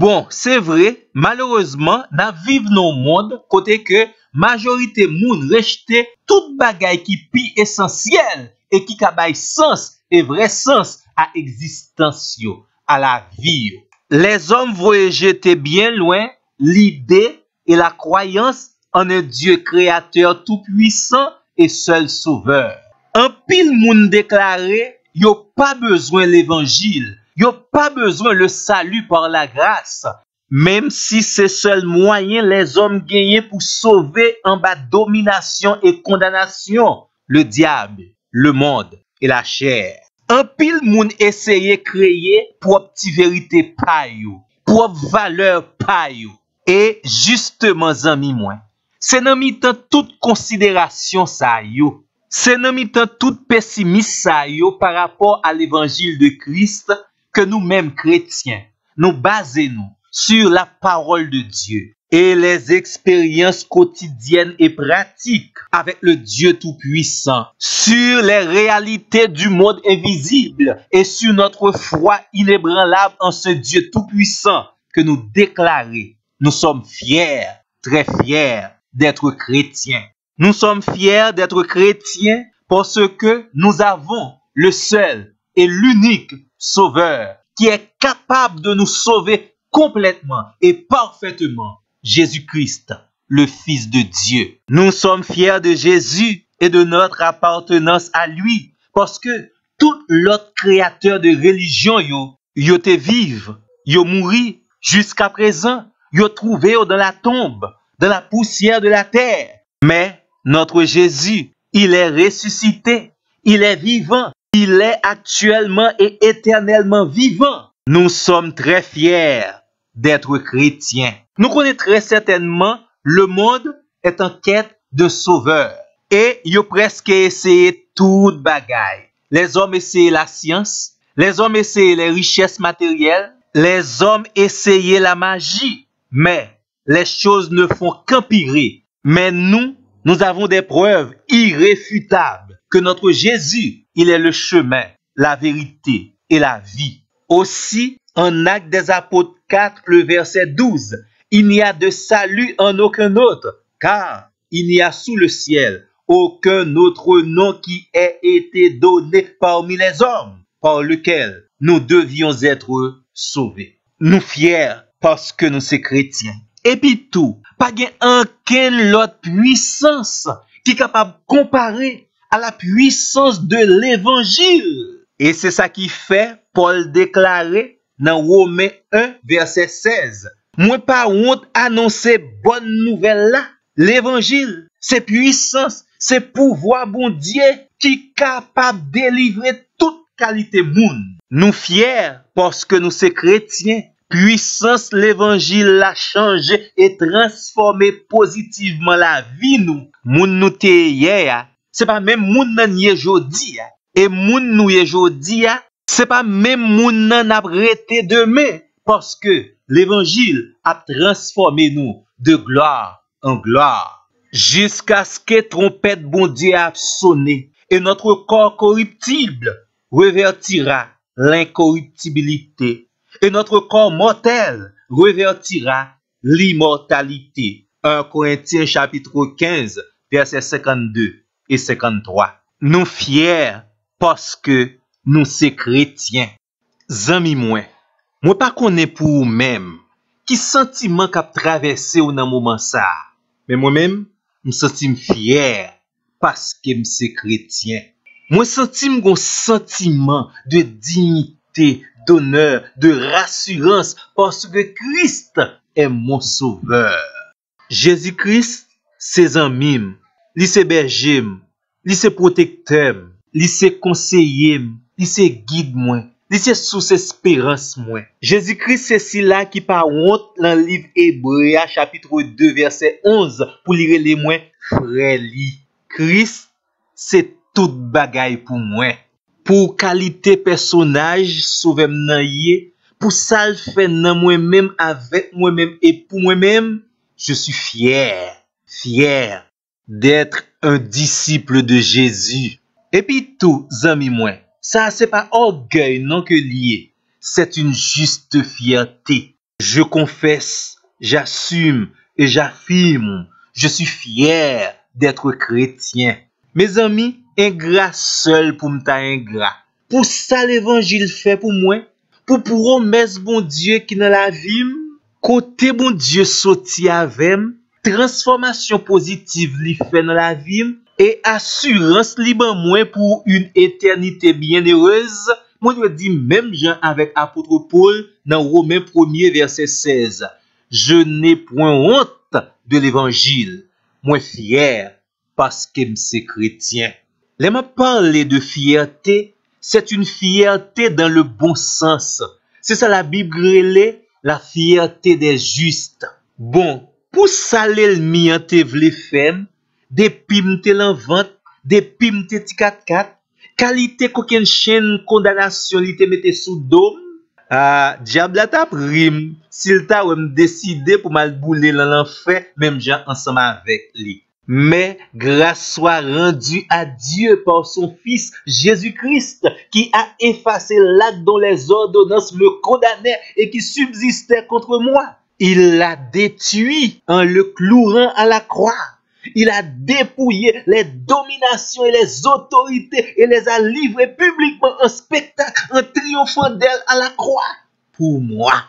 Bon, c'est vrai, malheureusement, n'a vive dans monde côté que majorité moun rejete tout bagay qui pi essentiel et qui ka bay sens et vrai sens à existence yo, à la vie yo. Les hommes voulaient jeter bien loin l'idée et la croyance en un Dieu créateur tout-puissant et seul sauveur. Un pile moun déclaré, yo pas besoin l'évangile, yo pas besoin le salut par la grâce, même si c'est seul moyen les hommes gagnent pour sauver en bas domination et condamnation le diable, le monde et la chair. Un pile moun essaye créer propre petite vérité pa yo, propre valeur pa yo. Et justement, zami moi, c'est nan mitan toute considération sa yo. C'est nan mitan toute pessimiste sa yo par rapport à l'évangile de Christ que nous-mêmes chrétiens, nous basons sur la parole de Dieu et les expériences quotidiennes et pratiques avec le Dieu Tout-Puissant, sur les réalités du monde invisible et sur notre foi inébranlable en ce Dieu Tout-Puissant que nous déclarons. Nous sommes fiers, très fiers d'être chrétiens. Nous sommes fiers d'être chrétiens parce que nous avons le seul et l'unique Sauveur qui est capable de nous sauver complètement et parfaitement, Jésus-Christ, le Fils de Dieu. Nous sommes fiers de Jésus et de notre appartenance à lui parce que tout l'autre créateur de religion yo te vive, yo mouri jusqu'à présent, yo trouvé dans la tombe, dans la poussière de la terre. Mais notre Jésus, il est ressuscité, il est vivant, il est actuellement et éternellement vivant. Nous sommes très fiers d'être chrétiens. Nous connaissons très certainement le monde est en quête de sauveur. Et ils ont presque essayé toute bagaille. Les hommes essayaient la science, les hommes essayaient les richesses matérielles, les hommes essayaient la magie. Mais les choses ne font qu'empirer. Mais nous avons des preuves irréfutables que notre Jésus, il est le chemin, la vérité et la vie. Aussi, en Actes des Apôtres 4, le verset 12, il n'y a de salut en aucun autre, car il n'y a sous le ciel aucun autre nom qui ait été donné parmi les hommes, par lequel nous devions être sauvés. Nous fiers parce que nous sommes chrétiens. Et puis tout, pas gen aucune autre puissance qui est capable de comparer à la puissance de l'évangile. Et c'est ça qui fait Paul déclarer dans Romains 1, verset 16. Moi pas honte annoncer bonne nouvelle là. L'évangile, c'est puissance, c'est pouvoir bon Dieu qui est capable de délivrer toute qualité moun. Nous fiers parce que nous sommes chrétiens. Puissance l'évangile l'a changé et transformé positivement la vie nous. Moun nou te hier, c'est pas même moun nan ye jodi. Et moun nou ye jodi, c'est pas même moun nan ap rete demain. Parce que l'évangile a transformé nous de gloire en gloire. Jusqu'à ce que trompette bon Dieu a sonné et notre corps corruptible revertira l'incorruptibilité. Et notre corps mortel revertira l'immortalité. 1 Corinthiens chapitre 15, versets 52 et 53. Nous fiers parce que nous sommes chrétiens. Zami moi pas connais pour même qui sentiment qu'a traversé ou dans moment ça. Mais moi-même, me sentim fier parce que je suis chrétien. Moi sentim un sentiment de dignité, d'honneur, de rassurance parce que Christ est mon sauveur. Jésus-Christ, c'est ami, il c'est berger, il c'est protecteur, il c'est conseiller, il c'est guide moi, il c'est source espérance moi. Jésus-Christ c'est celui qui par honte dans le livre Hébreu chapitre 2 verset 11 pour lire les moins frère li. Christ c'est toute bagaille pour moi. Pour qualité personnage sauvem nan yé, pour ça le fait nan moi-même avec moi-même et pour moi-même, je suis fier d'être un disciple de Jésus. Et puis tout, zami moi, ça c'est pas orgueil non que lié, c'est une juste fierté. Je confesse, j'assume et j'affirme. Je suis fier d'être chrétien. Mes amis, ingrat seul pour m'ta ingrat. Pour ça l'évangile fait pour moi, pour promesse bon Dieu qui dans la vie, côté bon Dieu sorti avec, transformation positive li fait dans la vie et assurance li ban moi pour une éternité bienheureuse. Moi je dis même Jean avec apôtre Paul dans Romains 1er verset 16. Je n'ai point honte de l'évangile. Moi fier parce que c'est chrétien. Les m'a parlé de fierté, c'est une fierté dans le bon sens. C'est ça la Bible relève, la fierté des justes. Bon, pour ça l'ennemi en te vle femme, depuis m'te l'envente, depuis m'te ti 4-4, qualité qu'aucune chaîne condamnation li te mette sous dôme. Ah, diable t'a pris, s'il t'a décidé pour mal bouler dans l'enfer, même gens ensemble avec lui. Mais grâce soit rendue à Dieu par son Fils Jésus-Christ, qui a effacé l'acte dont les ordonnances me condamnaient et qui subsistait contre moi. Il l'a détruit en le clouant à la croix. Il a dépouillé les dominations et les autorités et les a livrées publiquement en spectacle, en triomphant d'elles à la croix. Pour moi,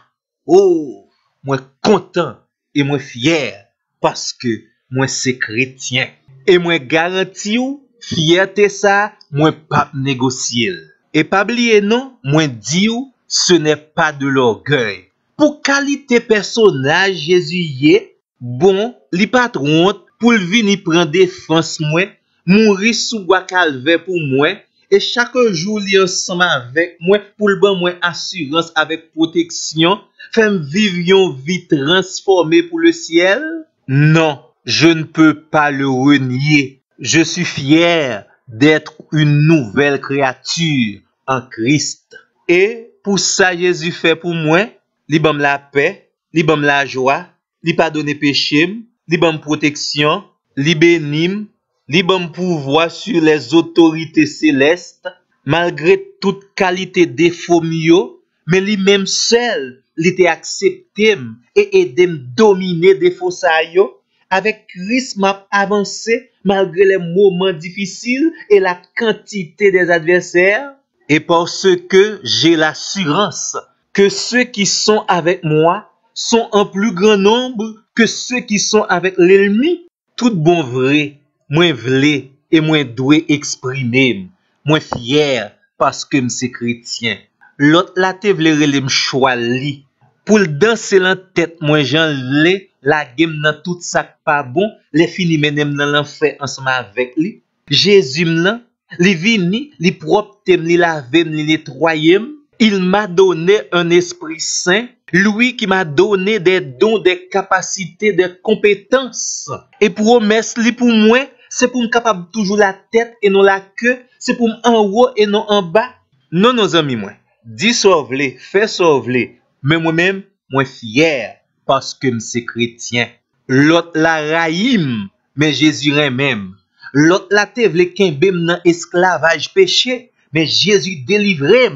oh, moi content et moi fier parce que moi c'est chrétien. Et moi garantis ou, fierté ça, moi pas négocier. Et pas oublier non, moi dis ou, ce n'est pas de l'orgueil. Pour qualité personnage Jésus y est, bon, li pas trop honte pour venir prendre défense moi, mourir sous bois calvaire pour moi, et chaque jour li ensemble avec moi pour le bon moi assurance avec protection, faire vivre une vie transformée pour le ciel. Non, je ne peux pas le renier. Je suis fier d'être une nouvelle créature en Christ. Et pour ça Jésus fait pour moi, li bam la paix, li bam la joie, li pardonne péché, li bam protection, li bénim, li bam pouvoir sur les autorités célestes, malgré toute qualité défaut mio, mais li même seul, li te accepté et aidé me dominer défaut sa yo. Avec Christ m'a avancé malgré les moments difficiles et la quantité des adversaires, et parce que j'ai l'assurance que ceux qui sont avec moi sont en plus grand nombre que ceux qui sont avec l'ennemi. Tout bon vrai, moi vle et moi doué exprimer, moi fier parce que m'se chrétien. L'autre la te vle relem choix li. Pour le danser la tête, moi j'en l'ai, la game dans tout ça pas bon, les fini menem dans l'enfer ensemble avec lui. Jésus m'lan, li vini, li propre li laver, li nettoyer. Il m'a donné un esprit saint, lui qui m'a donné des dons, des capacités, des compétences. Et promesse li pour moi, c'est pour me capable toujours la tête et non la queue, c'est pour en haut et non en bas. Non, nos amis, moi, dis sauve-les, fais sauve-les. Mais moi-même, moi fier parce que c'est chrétien. L'autre la raïm, mais Jésus même. L'autre la te vle kembem dans esclavage péché, mais Jésus délivré.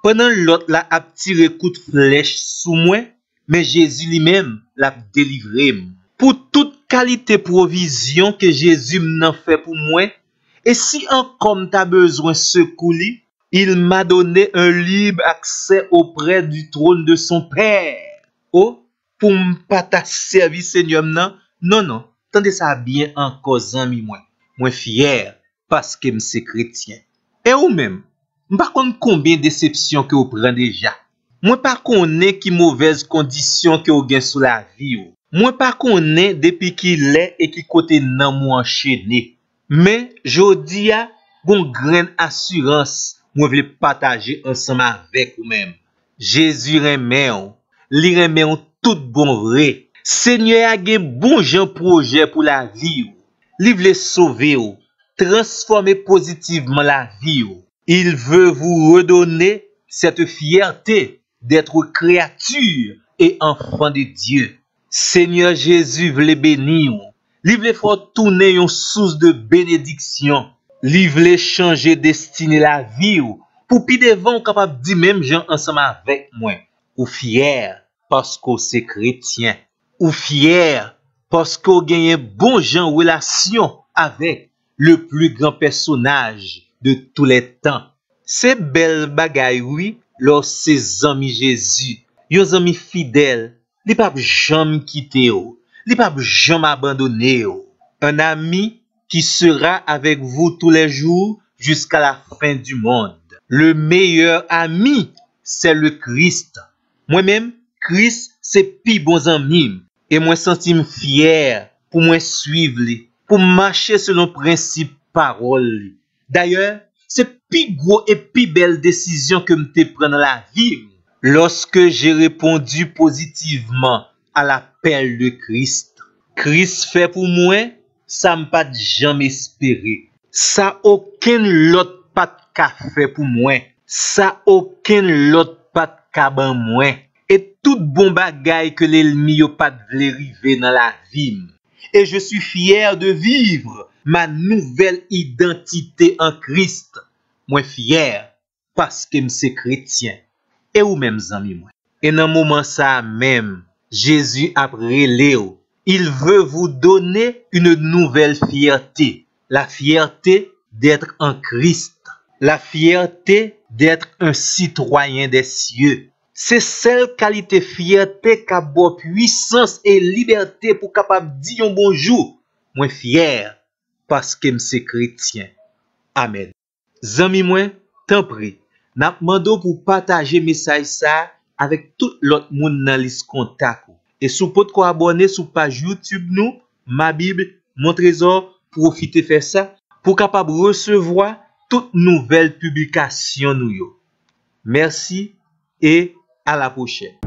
Pendant l'autre la a tiré coup de flèche sous moi, mais Jésus lui-même l'a délivré. Pour toute qualité provision que Jésus m'en fait pour moi, et si encore t'as besoin secours, il m'a donné un libre accès auprès du trône de son Père. Oh, pour m'pas ta service Seigneur non, tendez ça bien encore ami moi. Moi fier parce que m'se chrétien. Et ou même, m'pas connait combien de déceptions que vous prenez déjà. Moi pas connait qui mauvaise condition que vous gain sous la vie ou. Moi pas connait depuis qu'il est et qui côté nan moi enchaîné. Mais jodi a bon graine assurance. Moi vle partager ensemble avec vous-même. Jésus remet ou, li remet ou tout bon vrai. Seigneur a gen bon jan projet pour la vie ou. Li vle sauver ou, transformer positivement la vie ou. Il veut vous redonner cette fierté d'être créature et enfant de Dieu. Seigneur Jésus vle bénir ou. Li vle faire tourner une source de bénédiction. Li vle changer destiné la vie ou pour pi devant capable dire même gens ensemble avec moi ou fier parce que c'est chrétien. Ou fier parce qu'on gagne bon genre relation avec le plus grand personnage de tous les temps. C'est belle bagaille, oui, lorsque ses amis Jésus, yon amis fidèles, li pa jamais quitter ou, li pa jamais abandonner ou. Un ami qui sera avec vous tous les jours jusqu'à la fin du monde. Le meilleur ami, c'est le Christ. Moi-même, Christ, c'est pi bon ami. Et moi, sentime fier pour moi suivre li, pour marcher selon principe parole. D'ailleurs, c'est pi gros et pi belle décision que m'te prendre dans la vie. Lorsque j'ai répondu positivement à l'appel de Christ. Christ fait pour moi, ça m'a pas jamais espéré. Ça aucun l'autre pas qu'a fait pour moi. Ça aucun l'autre pas qu'a ban moi. Et tout bon bagay que l'ennemi yo pas vle rive dans la vie. Et je suis fier de vivre ma nouvelle identité en Christ. Moi fier parce que m'se chrétien. Et ou même amis moi. Et dans moment ça même, Jésus a relé. Il veut vous donner une nouvelle fierté. La fierté d'être en Christ. La fierté d'être un citoyen des cieux. C'est celle qualité fierté qui a bonne puissance et liberté pour capable dire un bonjour. Moi fier parce que m'se chrétien. Amen. Zami moi, t'en prie, n'a demandé pour partager message ça avec tout l'autre monde dans liste contact. Et sous pot ko abonner sur page YouTube nous, ma Bible, mon trésor, profitez faire ça pour capable recevoir toute nouvelle publication nous yo. Merci et à la prochaine.